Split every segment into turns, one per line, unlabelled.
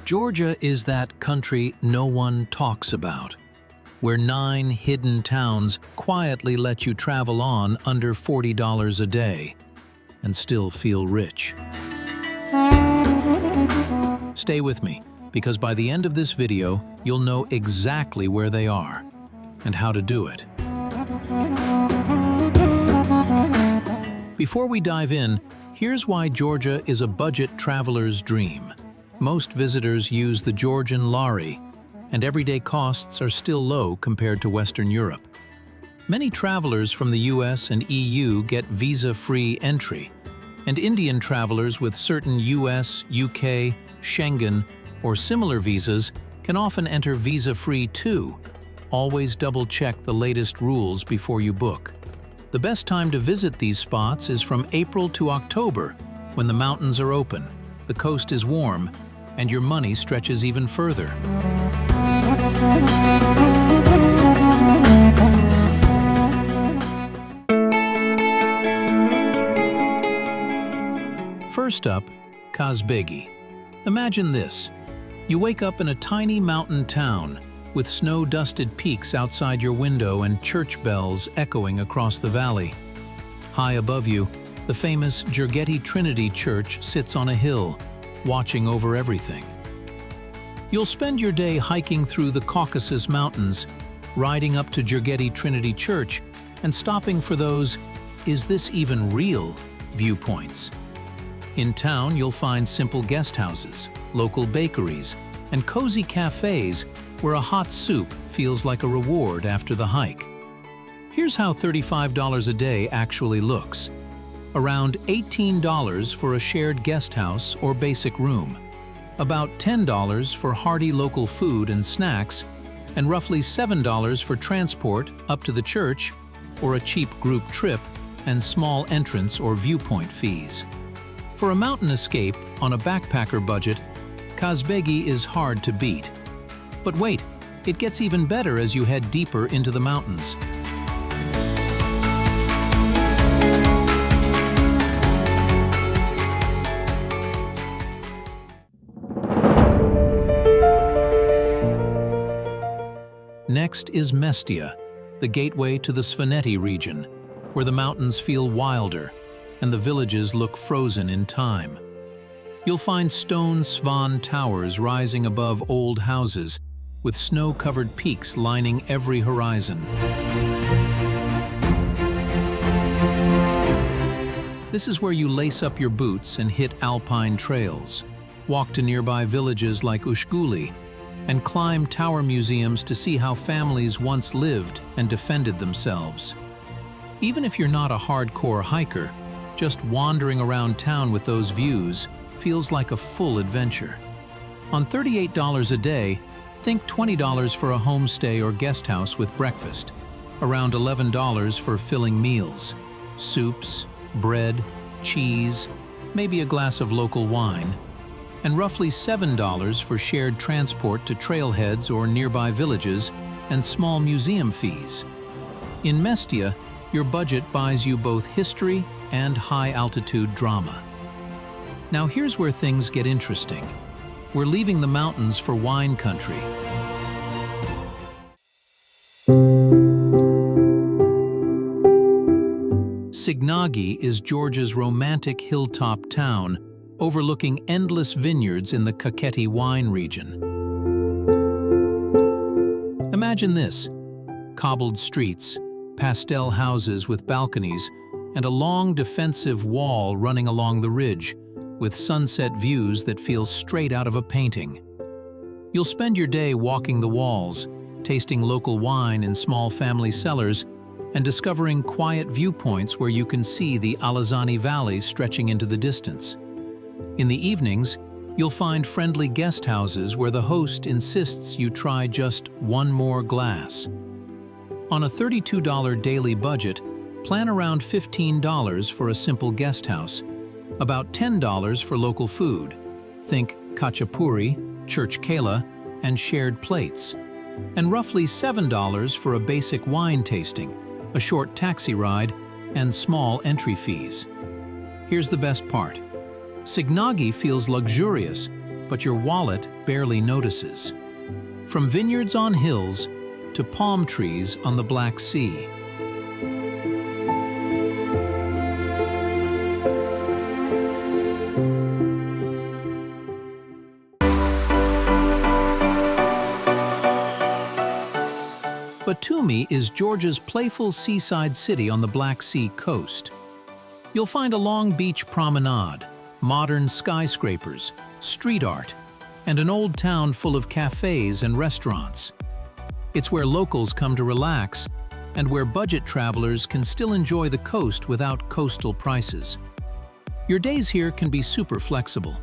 Georgia is that country no one talks about, where 9 hidden towns quietly let you travel on under $40 a day and still feel rich. Stay with me, because by the end of this video, you'll know exactly where they are and how to do it. Before we dive in, here's why Georgia is a budget traveler's dream. Most visitors use the Georgian Lari, and everyday costs are still low compared to Western Europe. Many travelers from the US and EU get visa-free entry, and Indian travelers with certain US, UK, Schengen, or similar visas can often enter visa-free too. Always double-check the latest rules before you book. The best time to visit these spots is from April to October, when the mountains are open, the coast is warm, and your money stretches even further. First up, Kazbegi. Imagine this. You wake up in a tiny mountain town with snow-dusted peaks outside your window and church bells echoing across the valley. High above you, the famous Gergeti Trinity Church sits on a hill, watching over everything. You'll spend your day hiking through the Caucasus Mountains, riding up to Gergeti Trinity Church, and stopping for those "is this even real?" viewpoints. In town, you'll find simple guest houses, local bakeries, and cozy cafes where a hot soup feels like a reward after the hike. Here's how $35 a day actually looks. Around $18 for a shared guest house or basic room, about $10 for hearty local food and snacks, and roughly $7 for transport up to the church or a cheap group trip and small entrance or viewpoint fees. For a mountain escape on a backpacker budget, Kazbegi is hard to beat. But wait, it gets even better as you head deeper into the mountains. Next is Mestia, the gateway to the Svaneti region, where the mountains feel wilder and the villages look frozen in time. You'll find stone swan towers rising above old houses, with snow-covered peaks lining every horizon. This is where you lace up your boots and hit Alpine trails, walk to nearby villages like Ushguli, and climb tower museums to see how families once lived and defended themselves. Even if you're not a hardcore hiker, just wandering around town with those views feels like a full adventure. On $38 a day, think $20 for a homestay or guest house with breakfast, around $11 for filling meals, soups, bread, cheese, maybe a glass of local wine, and roughly $7 for shared transport to trailheads or nearby villages and small museum fees. In Mestia, your budget buys you both history and high-altitude drama. Now here's where things get interesting. We're leaving the mountains for wine country. Sighnaghi is Georgia's romantic hilltop town, overlooking endless vineyards in the Gergeti wine region. Imagine this: cobbled streets, pastel houses with balconies, and a long defensive wall running along the ridge, with sunset views that feel straight out of a painting. You'll spend your day walking the walls, tasting local wine in small family cellars, and discovering quiet viewpoints where you can see the Alazani Valley stretching into the distance. In the evenings, you'll find friendly guest houses where the host insists you try just one more glass. On a $32 daily budget, plan around $15 for a simple guest house, about $10 for local food. Think khachapuri, church kela, and shared plates, and roughly $7 for a basic wine tasting, a short taxi ride, and small entry fees. Here's the best part. Sighnaghi feels luxurious, but your wallet barely notices. From vineyards on hills to palm trees on the Black Sea. Batumi is Georgia's playful seaside city on the Black Sea coast. You'll find a long beach promenade, modern skyscrapers, street art, and an old town full of cafes and restaurants. It's where locals come to relax and where budget travelers can still enjoy the coast without coastal prices. Your days here can be super flexible.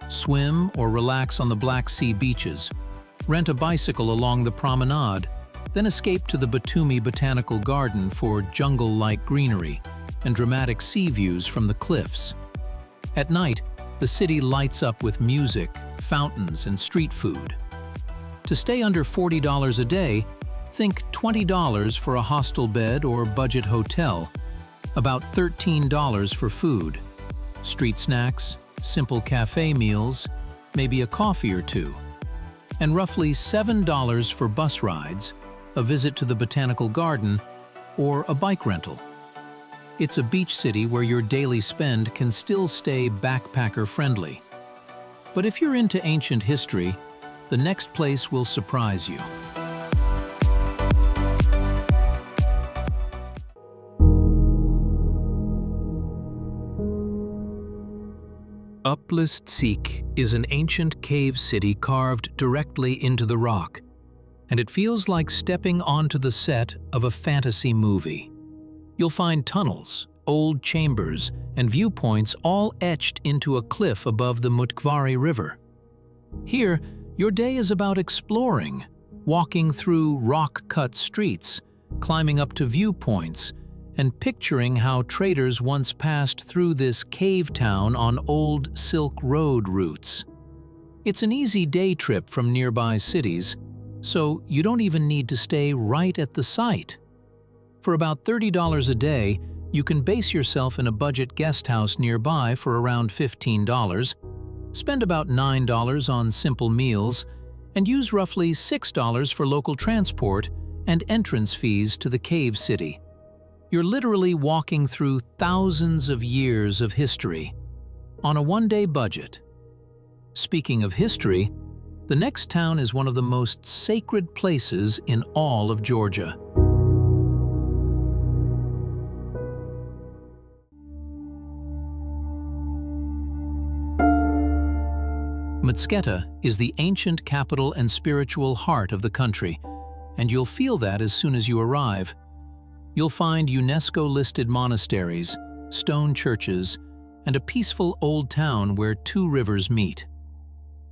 Swim or relax on the Black Sea beaches, rent a bicycle along the promenade, then escape to the Batumi Botanical Garden for jungle-like greenery and dramatic sea views from the cliffs. At night, the city lights up with music, fountains, and street food. To stay under $40 a day, think $20 for a hostel bed or budget hotel, about $13 for food, street snacks, simple cafe meals, maybe a coffee or two, and roughly $7 for bus rides, a visit to the Botanical Garden, or a bike rental. It's a beach city where your daily spend can still stay backpacker-friendly. But if you're into ancient history, the next place will surprise you. Uplistsikhe is an ancient cave city carved directly into the rock, and it feels like stepping onto the set of a fantasy movie. You'll find tunnels, old chambers, and viewpoints all etched into a cliff above the Mtskheta River. Here, your day is about exploring, walking through rock-cut streets, climbing up to viewpoints, and picturing how traders once passed through this cave town on old Silk Road routes. It's an easy day trip from nearby cities, so you don't even need to stay right at the site. For about $30 a day, you can base yourself in a budget guest house nearby for around $15, spend about $9 on simple meals, and use roughly $6 for local transport and entrance fees to the cave city. You're literally walking through thousands of years of history on a one-day budget. Speaking of history, the next town is one of the most sacred places in all of Georgia. Mtskheta is the ancient capital and spiritual heart of the country, and you'll feel that as soon as you arrive. You'll find UNESCO-listed monasteries, stone churches, and a peaceful old town where two rivers meet.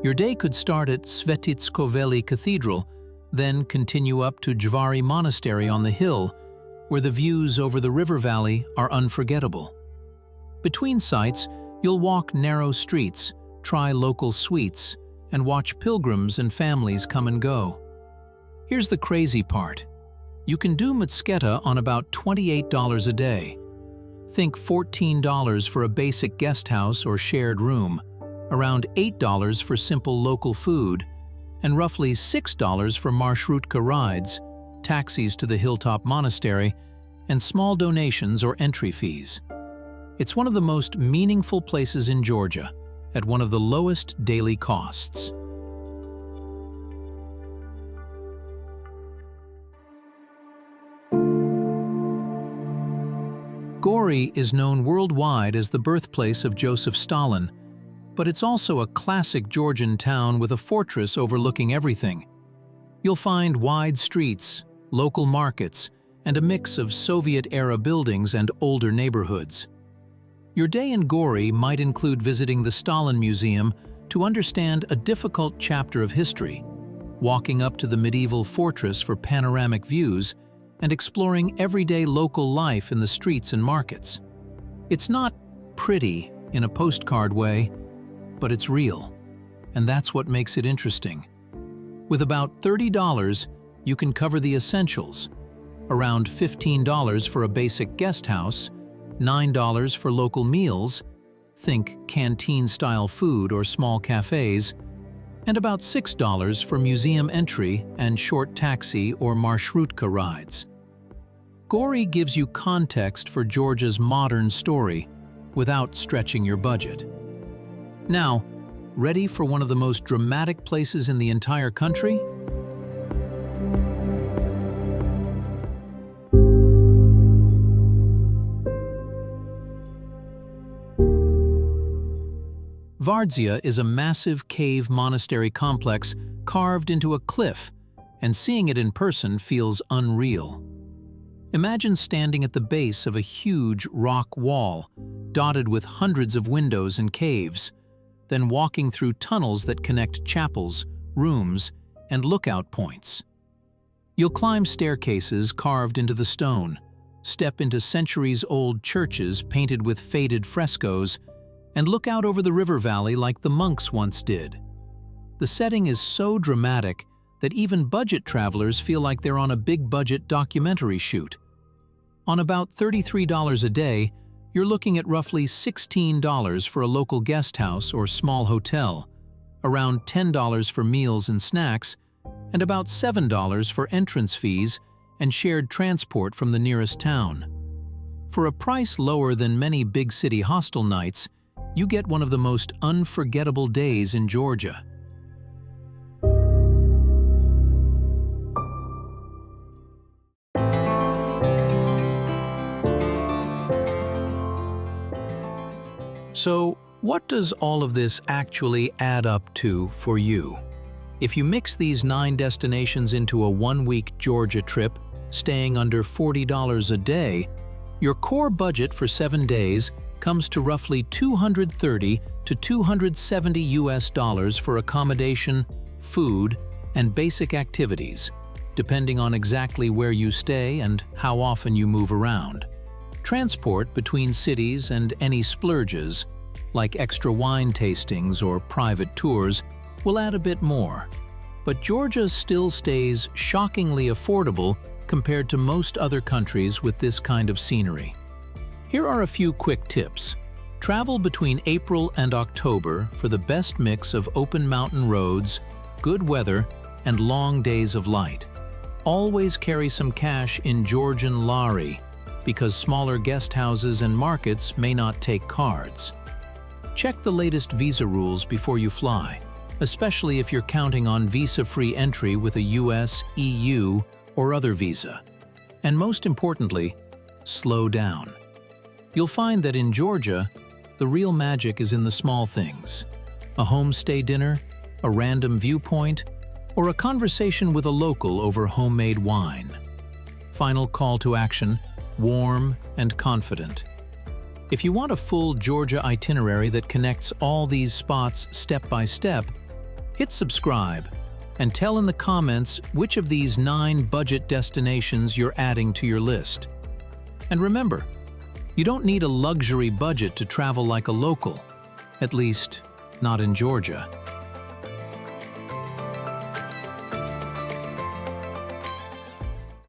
Your day could start at Svaneti Cathedral, then continue up to Gori Monastery on the hill, where the views over the river valley are unforgettable. Between sites, you'll walk narrow streets, try local sweets, and watch pilgrims and families come and go. Here's the crazy part. You can do Mtskheta on about $28 a day. Think $14 for a basic guest house or shared room, around $8 for simple local food, and roughly $6 for marshrutka rides, taxis to the hilltop monastery, and small donations or entry fees. It's one of the most meaningful places in Georgia, at one of the lowest daily costs. Gori is known worldwide as the birthplace of Joseph Stalin, but it's also a classic Georgian town with a fortress overlooking everything. You'll find wide streets, local markets, and a mix of Soviet-era buildings and older neighborhoods. Your day in Gori might include visiting the Stalin Museum to understand a difficult chapter of history, walking up to the medieval fortress for panoramic views, and exploring everyday local life in the streets and markets. It's not pretty in a postcard way, but it's real, and that's what makes it interesting. With about $30, you can cover the essentials, around $15 for a basic guest house, $9 for local meals, think canteen-style food or small cafes, and about $6 for museum entry and short taxi or marshrutka rides. Gori gives you context for Georgia's modern story without stretching your budget. Now, ready for one of the most dramatic places in the entire country? Vardzia is a massive cave monastery complex carved into a cliff, and seeing it in person feels unreal. Imagine standing at the base of a huge rock wall, dotted with hundreds of windows and caves, then walking through tunnels that connect chapels, rooms, and lookout points. You'll climb staircases carved into the stone, step into centuries-old churches painted with faded frescoes, and look out over the river valley like the monks once did. The setting is so dramatic that even budget travelers feel like they're on a big-budget documentary shoot. On about $33 a day, you're looking at roughly $16 for a local guest house or small hotel, around $10 for meals and snacks, and about $7 for entrance fees and shared transport from the nearest town. For a price lower than many big city hostel nights, you get one of the most unforgettable days in Georgia. So, what does all of this actually add up to for you? If you mix these 9 destinations into a one-week Georgia trip, staying under $40 a day, your core budget for 7 days comes to roughly $230 to $270 for accommodation, food, and basic activities, depending on exactly where you stay and how often you move around. Transport between cities and any splurges, like extra wine tastings or private tours, will add a bit more. But Georgia still stays shockingly affordable compared to most other countries with this kind of scenery. Here are a few quick tips. Travel between April and October for the best mix of open mountain roads, good weather, and long days of light. Always carry some cash in Georgian Lari, because smaller guest houses and markets may not take cards. Check the latest visa rules before you fly, especially if you're counting on visa-free entry with a US, EU, or other visa. And most importantly, slow down. You'll find that in Georgia, the real magic is in the small things. A homestay dinner, a random viewpoint, or a conversation with a local over homemade wine. Final call to action: warm and confident. If you want a full Georgia itinerary that connects all these spots step by step, hit subscribe and tell in the comments which of these 9 budget destinations you're adding to your list. And remember, you don't need a luxury budget to travel like a local, at least not in Georgia.